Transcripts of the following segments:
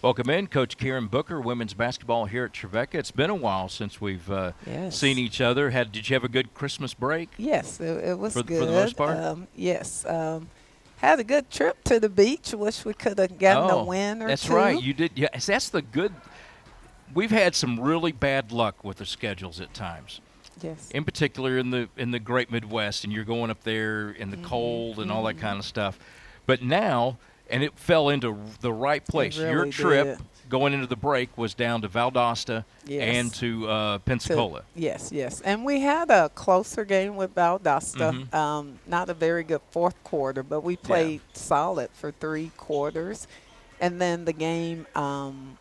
Welcome in, Coach Karen Booker, women's basketball here at Trevecca. It's been a while since we've seen Yes. each other. Did you have a good Christmas break Yes, it was for the most good. part? Yes. Had a good trip to the beach. Wish we could have gotten a Oh, win or that's right. two. You did. Yeah, that's the good. We've had some really bad luck with the schedules at times. Yes. In particular in the Great Midwest, and you're going up there in the cold and all that kind of stuff. But now, and it fell into the right It place. Your really trip did. going into the break was down to Valdosta and Yes. to To Pensacola. yes, yes. And we had a closer game with Mm-hmm. Valdosta. Not a very good fourth quarter, but we Yeah. played solid for 3 quarters. And then the game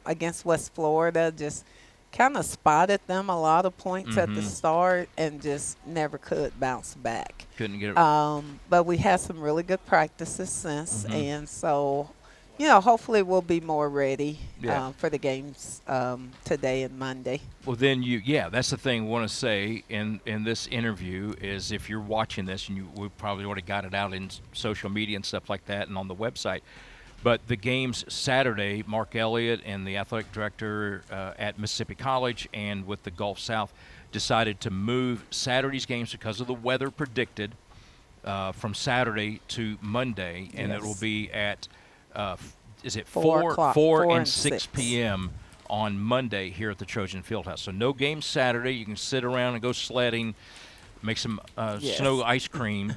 against West Florida just kind of spotted them a lot of points at the Mm-hmm. start and just never could bounce back. Couldn't get it. But we had some really good practices since, Mm-hmm. and so, hopefully we'll be more ready Yeah. for the games today and Monday. Well, then that's the thing I want to say in this interview is if you're watching this and we probably already got it out in social media and stuff like that and on the website. But the games Saturday, Mark Elliott and the athletic director at Mississippi College and with the Gulf South decided to move Saturday's games because of the weather predicted from Saturday to Monday, and it will Yes. be at is it 4 o'clock, 4 4 and and 6 6. p.m. on Monday here at the Trojan Fieldhouse. So no games Saturday. You can sit around and go sledding, make some snow Yes. ice cream,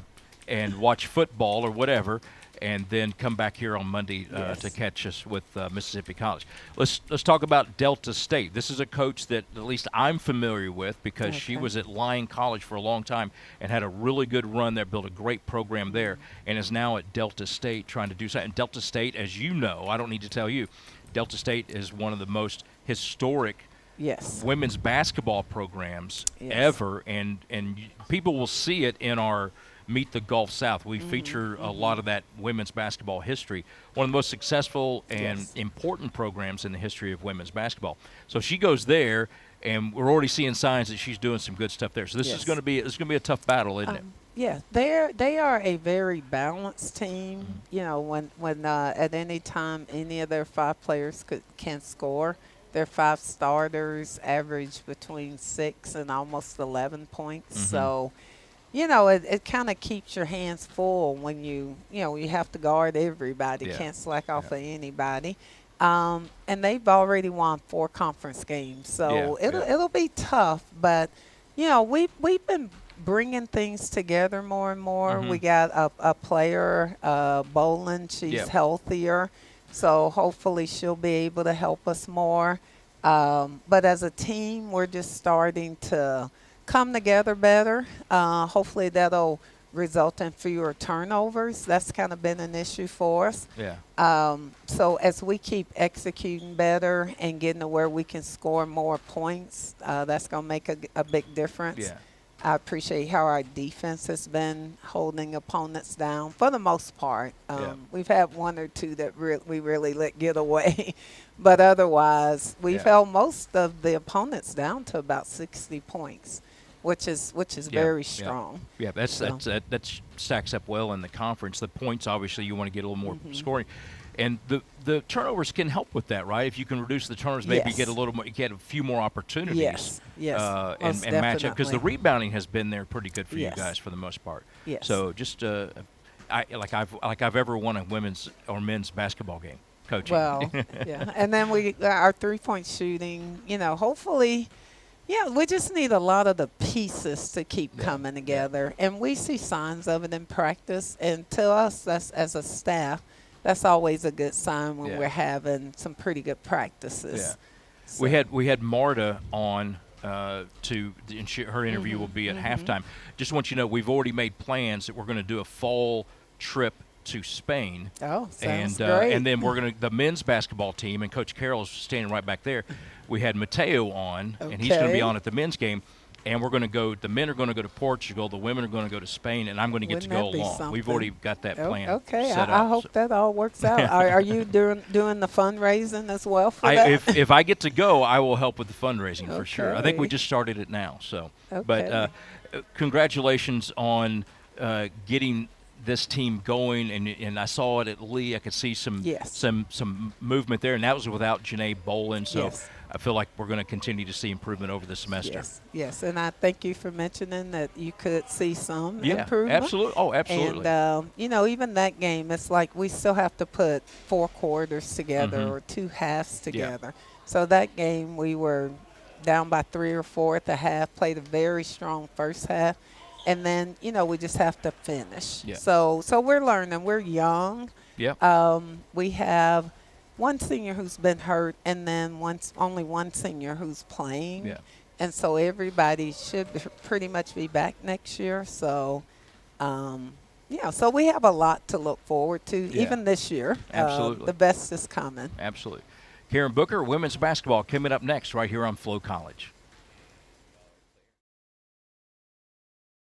and watch football or whatever, and then come back here on Monday to Yes. catch us with Mississippi College. Let's talk about Delta State. This is a coach that at least I'm familiar with because she Okay. was at Lyon College for a long time and had a really good run there, built a great program there, and is now at Delta State trying to do something. And Delta State, as you know, I don't need to tell you, Delta State is one of the most historic Yes. women's basketball programs Yes. ever, and people will see it in our Meet the Gulf South. We feature a lot of that women's basketball history. One of the most successful and Yes. important programs in the history of women's basketball. So she goes there, and we're already seeing signs that she's doing some good stuff there. So this is Yes. going to be a tough battle, isn't it? Yeah, they are a very balanced team. When at any time any of their 5 players can score, their 5 starters average between 6 and almost 11 points. So it kind of keeps your hands full when you have to guard everybody, Yeah. can't slack off Yeah. of anybody. And they've already won 4 conference games, so Yeah. Yeah. it'll be tough. But we've been bringing things together more and more. Mhm. We got a player, Bolin. She's Yeah. healthier, so hopefully she'll be able to help us more. But as a team, we're just starting to come together better. Hopefully that'll result in fewer turnovers. That's kind of been an issue for us. Yeah. So as we keep executing better and getting to where we can score more points, that's going to make a big difference. Yeah. I appreciate how our defense has been holding opponents down for the most part. Yeah. We've had one or two that we really let get away, but otherwise we've Yeah. held most of the opponents down to about 60 points, which is Yeah. very Yeah. strong. Yeah, So- that stacks up well in the conference. The points, obviously, you want to get a little more Mm-hmm. scoring, and the turnovers can help with that, right? If you can reduce the turnovers, maybe Yes. get a little more, you get a few more opportunities. Yes, yes, and most match up because the definitely. rebounding has been there pretty good for Yes. you guys for the most part. Yes. So just I've ever won a women's or men's basketball game coaching. Well, yeah. And then our 3-point shooting, hopefully, yeah, we just need a lot of the pieces to keep Yeah, coming yeah. together. And we see signs of it in practice. And to us, that's as a staff, that's always a good sign when Yeah. we're having some pretty good practices. Yeah. So- We had Marta on and her interview will be at halftime. Just want you to know we've already made plans that we're going to do a fall trip to Spain. Oh, sounds And great. and then we're going to the men's basketball team, and Coach Carroll is standing right back there. We had Mateo on, and he's going to be Okay. on at the men's game. And we're going to go. The men are going to go to Portugal. The women are going to go to Spain, and I'm going to get Wouldn't to go that be along. We've something? already got that plan. Okay, set I up. hope So that all works out. Are you doing the fundraising as well for that? if I get to go, I will help with the fundraising for sure. I think we Okay. just started it now. So, but Okay. congratulations on getting this team going, and I saw it at Lee. I could see Yes. some movement there, and that was without Janae Bolin. So Yes. I feel like we're going to continue to see improvement over the semester. Yes, yes, and I thank you for mentioning that you could see some Yeah, improvement. absolutely. Oh, absolutely. And even that game, it's like we still have to put 4 quarters together or 2 halves together. So that game, we were down by 3 or 4 at the half. Played a very strong first half, and then we just have to finish. Yeah. So we're learning. We're young. Yeah. We have one senior who's been hurt, and then only one senior who's playing. Yeah. And so everybody should pretty much be back next year. So, so we have a lot to look forward to, Yeah. even this year. Absolutely. The best is coming. Absolutely. Karen Booker, women's basketball coming up next right here on Flow College.